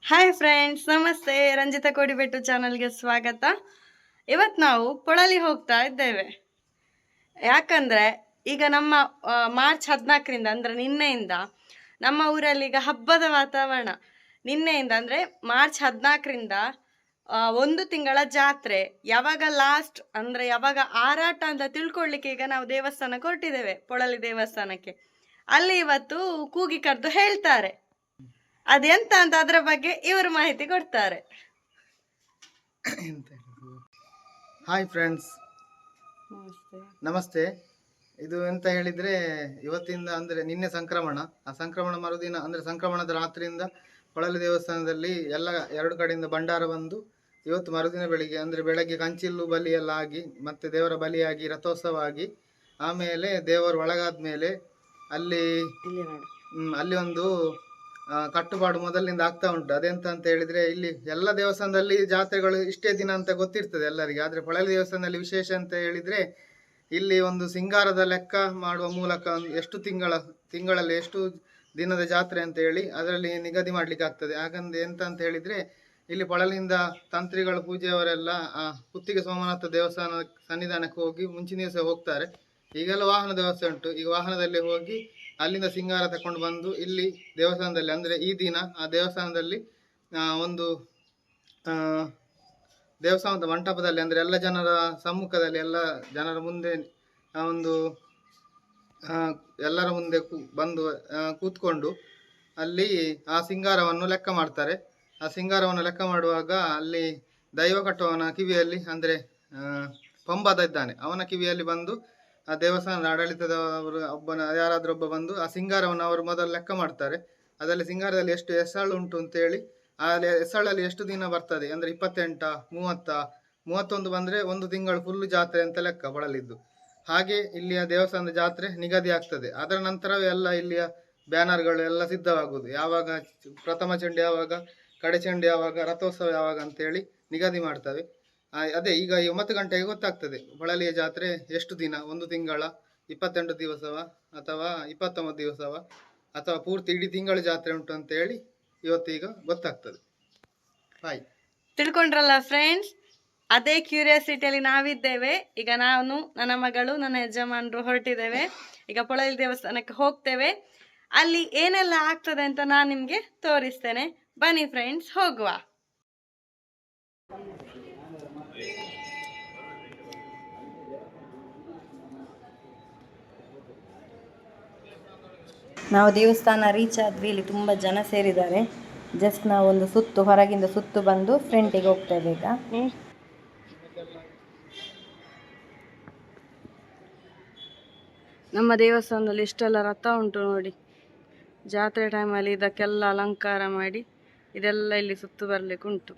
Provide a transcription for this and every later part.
Hi friends, ನಮಸ್ತೆ. ರಂಜಿತಾ ಕೋಡಿಬೆಟ್ಟು ಚಾನಲ್ಗೆ ಸ್ವಾಗತ. ಇವತ್ತು ನಾವು ಪೊಳಲಿ ಹೋಗ್ತಾ ಇದ್ದೇವೆ. ಯಾಕಂದರೆ ಈಗ ನಮ್ಮ ಮಾರ್ಚ್ 14ರಿಂದ ಅಂದರೆ ನಿನ್ನೆಯಿಂದ ನಮ್ಮ ಊರಲ್ಲಿ ಈಗ ಹಬ್ಬದ ವಾತಾವರಣ. ನಿನ್ನೆಯಿಂದ ಅಂದರೆ ಮಾರ್ಚ್ 14ರಿಂದ 1 ತಿಂಗಳ ಜಾತ್ರೆ. ಯಾವಾಗ ಲಾಸ್ಟ್ ಅಂದರೆ ಯಾವಾಗ ಆರಾಟ ಅಂತ ತಿಳ್ಕೊಳ್ಳಿಕ್ಕೆ ಈಗ ನಾವು ದೇವಸ್ಥಾನಕ್ಕೆ ಹೊರಟಿದ್ದೇವೆ, ಪೊಳಲಿ ದೇವಸ್ಥಾನಕ್ಕೆ. ಅಲ್ಲಿ ಇವತ್ತು ಕೂಗಿ ಕರೆದು ಹೇಳ್ತಾರೆ. ಅದೆಂತ ಅಂತ ಅದರ ಬಗ್ಗೆ ಇವರು ಮಾಹಿತಿ ಕೊಡ್ತಾರೆ. ಹಾಯ್ ಫ್ರೆಂಡ್ಸ್, ನಮಸ್ತೆ. ಇದು ಎಂತ ಹೇಳಿದ್ರೆ, ಇವತ್ತಿಂದ ಅಂದ್ರೆ ನಿನ್ನೆ ಸಂಕ್ರಮಣ. ಆ ಸಂಕ್ರಮಣ ಮರುದಿನ ಅಂದ್ರೆ ಸಂಕ್ರಮಣದ ರಾತ್ರಿಯಿಂದ ಪೊಳಲಿ ದೇವಸ್ಥಾನದಲ್ಲಿ ಎಲ್ಲ 2 ಕಡೆಯಿಂದ ಭಂಡಾರ ಬಂದು, ಇವತ್ತು ಮರುದಿನ ಬೆಳಗ್ಗೆ ಕಂಚಿಲ್ಲು ಬಲಿ ಎಲ್ಲ ಆಗಿ, ಮತ್ತೆ ದೇವರ ಬಲಿಯಾಗಿ ರಥೋತ್ಸವ ಆಗಿ, ಆಮೇಲೆ ದೇವರು ಒಳಗಾದ್ಮೇಲೆ ಅಲ್ಲಿ ಒಂದು ಕಟ್ಟುಪಾಡು ಮೊದಲಿನಿಂದ ಆಗ್ತಾ ಉಂಟು. ಅದೆಂತ ಅಂತ ಹೇಳಿದ್ರೆ, ಇಲ್ಲಿ ಎಲ್ಲ ದೇವಸ್ಥಾನದಲ್ಲಿ ಜಾತ್ರೆಗಳು ಇಷ್ಟೇ ದಿನ ಅಂತ ಗೊತ್ತಿರ್ತದೆ ಎಲ್ಲರಿಗೆ. ಆದರೆ ಪೊಳಲಿ ದೇವಸ್ಥಾನದಲ್ಲಿ ವಿಶೇಷ ಅಂತ ಹೇಳಿದ್ರೆ, ಇಲ್ಲಿ ಒಂದು ಸಿಂಗಾರದ ಲೆಕ್ಕ ಮಾಡುವ ಮೂಲಕ ಎಷ್ಟು ತಿಂಗಳಲ್ಲಿ ಎಷ್ಟು ದಿನದ ಜಾತ್ರೆ ಅಂತ ಹೇಳಿ ಅದರಲ್ಲಿ ನಿಗದಿ ಮಾಡ್ಲಿಕ್ಕೆ ಆಗ್ತದೆ. ಹಾಗಂದ್ರೆ ಎಂತ ಅಂತ ಹೇಳಿದ್ರೆ, ಇಲ್ಲಿ ಪೊಳಲಿಯಿಂದ ತಂತ್ರಿಗಳು ಪೂಜೆಯವರೆಲ್ಲ ಕುತ್ತಿಗೆ ಸೋಮನಾಥ ದೇವಸ್ಥಾನ ಸನ್ನಿಧಾನಕ್ಕೆ ಹೋಗಿ ಮುಂಚಿನ ದಿವಸ ಹೋಗ್ತಾರೆ. ಈಗೆಲ್ಲ ವಾಹನ ವ್ಯವಸ್ಥೆ ಉಂಟು. ಈಗ ವಾಹನದಲ್ಲಿ ಹೋಗಿ ಅಲ್ಲಿಂದ ಸಿಂಗಾರ ತಕೊಂಡು ಬಂದು ಇಲ್ಲಿ ದೇವಸ್ಥಾನದಲ್ಲಿ ಅಂದರೆ ಈ ದಿನ ಆ ದೇವಸ್ಥಾನದಲ್ಲಿ ಒಂದು ದೇವಸ್ಥಾನದ ಮಂಟಪದಲ್ಲಿ ಅಂದರೆ ಎಲ್ಲ ಜನರ ಸಮ್ಮುಖದಲ್ಲಿ ಎಲ್ಲ ಜನರ ಮುಂದೆ ಒಂದು ಎಲ್ಲರ ಮುಂದೆ ಬಂದು ಕೂತ್ಕೊಂಡು ಅಲ್ಲಿ ಆ ಸಿಂಗಾರವನ್ನು ಲೆಕ್ಕ ಮಾಡ್ತಾರೆ. ಆ ಸಿಂಗಾರವನ್ನು ಲೆಕ್ಕ ಮಾಡುವಾಗ ಅಲ್ಲಿ ದೈವ ಕಟ್ಟುವವನ ಕಿವಿಯಲ್ಲಿ ಅಂದರೆ ಪಂಬದ ಇದ್ದಾನೆ, ಅವನ ಕಿವಿಯಲ್ಲಿ ಬಂದು ಆ ದೇವಸ್ಥಾನದ ಆಡಳಿತದವರು ಯಾರಾದ್ರೂ ಒಬ್ಬ ಬಂದು ಆ ಸಿಂಗಾರವನ್ನು ಅವರು ಮೊದಲು ಲೆಕ್ಕ ಮಾಡ್ತಾರೆ. ಅದರಲ್ಲಿ ಸಿಂಗಾರದಲ್ಲಿ ಎಷ್ಟು ಎಸಳು ಉಂಟು ಅಂತೇಳಿ, ಆ ಎಸಳಲ್ಲಿ ಎಷ್ಟು ದಿನ ಬರ್ತದೆ ಅಂದರೆ 28, 30, 31 ಬಂದರೆ 1 ತಿಂಗಳು ಫುಲ್ ಜಾತ್ರೆ ಅಂತ ಲೆಕ್ಕ ಪೊಳಲಿದ್ದು. ಹಾಗೆ ಇಲ್ಲಿಯ ದೇವಸ್ಥಾನದ ಜಾತ್ರೆ ನಿಗದಿ ಆಗ್ತದೆ. ಅದರ ನಂತರವೇ ಎಲ್ಲ ಇಲ್ಲಿಯ ಬ್ಯಾನರ್ಗಳು ಎಲ್ಲ ಸಿದ್ಧವಾಗುವುದು. ಯಾವಾಗ ಪ್ರಥಮ ಚಂಡಿ ಯಾವಾಗ, ಕಡೆ ಚಂಡಿ ಯಾವಾಗ, ರಥೋತ್ಸವ ಯಾವಾಗ ಅಂತೇಳಿ ನಿಗದಿ ಮಾಡ್ತವೆ. ಅದೇ ಈಗ 9 ಗಂಟೆಗೆ ಗೊತ್ತಾಗ್ತದೆ ಪೊಳಲಿಯ ಜಾತ್ರೆ ಎಷ್ಟು ದಿನ, 1 ತಿಂಗಳ, 28 ದಿವಸವ ಅಥವಾ 29 ದಿವಸವ ಅಥವಾ ಪೂರ್ತಿ ಇಡೀ ತಿಂಗಳ ಜಾತ್ರೆ ಉಂಟು ಅಂತ ಹೇಳಿ ಇವತ್ತೀಗ ಗೊತ್ತಾಗ್ತದೆ. ಬಾಯ್. ತಿಳ್ಕೊಂಡ್ರಲ್ಲ ಫ್ರೆಂಡ್ಸ್, ಅದೇ ಕ್ಯೂರಿಯಾಸಿಟಿಯಲ್ಲಿ ನಾವಿದ್ದೇವೆ. ಈಗ ನಾನು, ನನ್ನ ಮಗಳು, ನನ್ನ ಯಜಮಾನರು ಹೊರಟಿದ್ದೇವೆ. ಈಗ ಪೊಳಲಿ ದೇವಸ್ಥಾನಕ್ಕೆ ಹೋಗ್ತೇವೆ. ಅಲ್ಲಿ ಏನೆಲ್ಲ ಆಗ್ತದೆ ಅಂತ ನಾನು ನಿಮಗೆ ತೋರಿಸ್ತೇನೆ. ಬನ್ನಿ ಫ್ರೆಂಡ್ಸ್, ಹೋಗುವ. ನಾವು ದೇವಸ್ಥಾನ ರೀಚ್ ಆದ್ವಿ. ಇಲ್ಲಿ ತುಂಬ ಜನ ಸೇರಿದ್ದಾರೆ. ಜಸ್ಟ್ ನಾವು ಒಂದು ಸುತ್ತು ಹೊರಗಿಂದ ಸುತ್ತು ಬಂದು ಫ್ರಂಟಿಗೆ ಹೋಗ್ತೇವೆ. ಈಗ ನಮ್ಮ ದೇವಸ್ಥಾನದಲ್ಲಿ ಇಷ್ಟೆಲ್ಲ ರಥ ಉಂಟು ನೋಡಿ. ಜಾತ್ರೆ ಟೈಮಲ್ಲಿ ಇದಕ್ಕೆಲ್ಲ ಅಲಂಕಾರ ಮಾಡಿ ಇದೆಲ್ಲ ಇಲ್ಲಿ ಸುತ್ತು ಬರಲಿಕ್ಕೆ ಉಂಟು.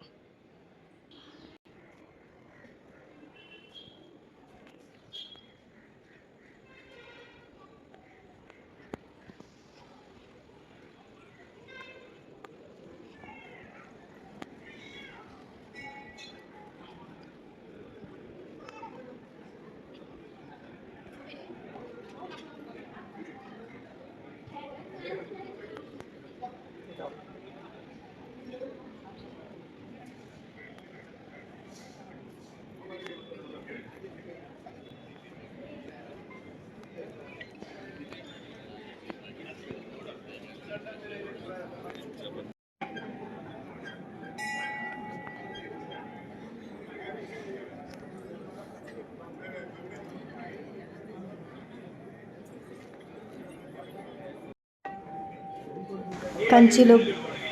ಕಂಚಿಲು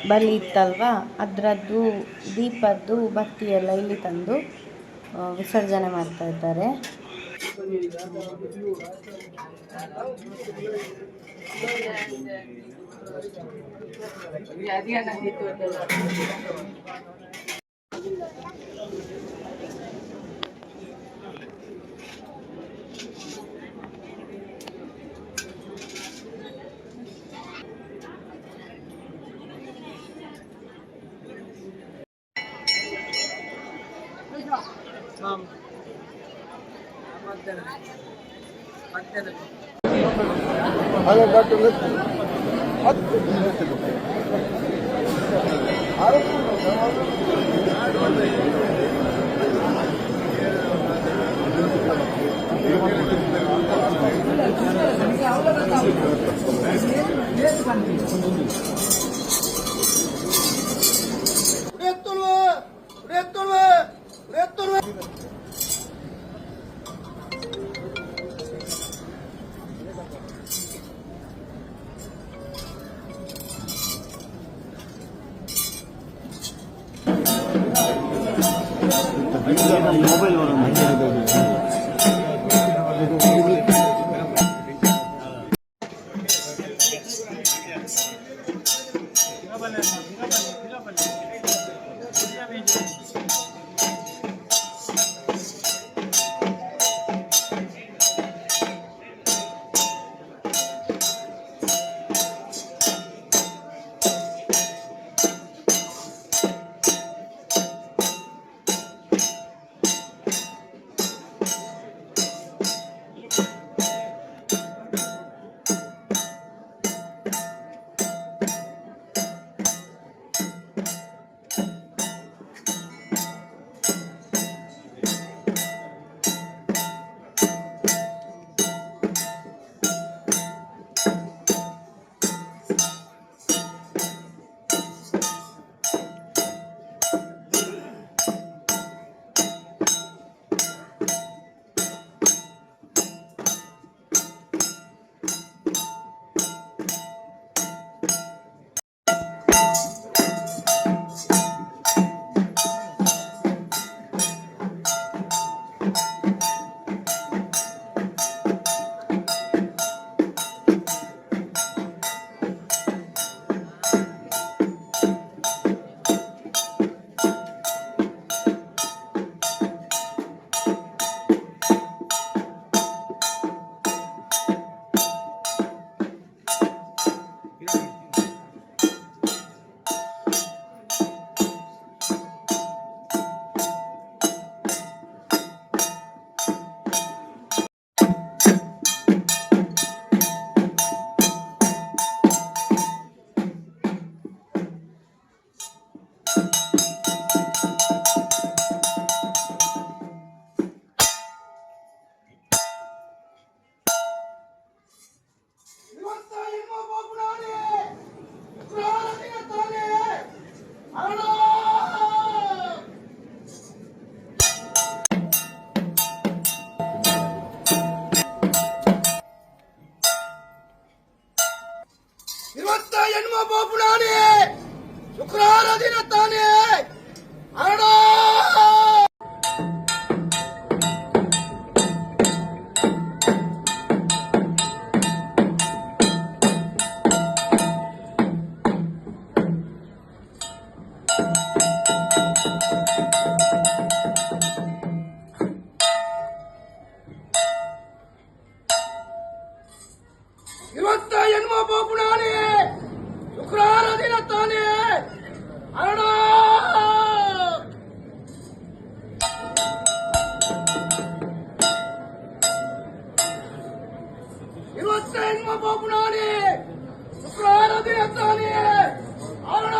ಬಲಿ ಇತ್ತಲ್ವ, ಅದರದ್ದು ದೀಪದ್ದು ಬತ್ತಿ ಎಲ್ಲ ಇಲ್ಲಿ ತಂದು ವಿಸರ್ಜನೆ ಮಾಡ್ತಾ ಇದ್ದಾರೆ. ಮೊಬೈಲ್ ಹೆಣ್ಮ ಬಾಬುನಾಣಿ ಶುಕ್ರವಾರ ದಿನ ತಾನೇ ಹರಡ ಇವತ್ತ ಹೆಣ್ಮ ಬಾಬುನಾಣಿ ಶುಕ್ರವಾರ ದಿನ ತಾನೇ ಹರಡ ಇವತ್ತ ಹೆಣ್ಮ ಬಾಬುನಾಣಿ ಶುಕ್ರವಾರ ದಿನ ತಾನೇ ಹರಡ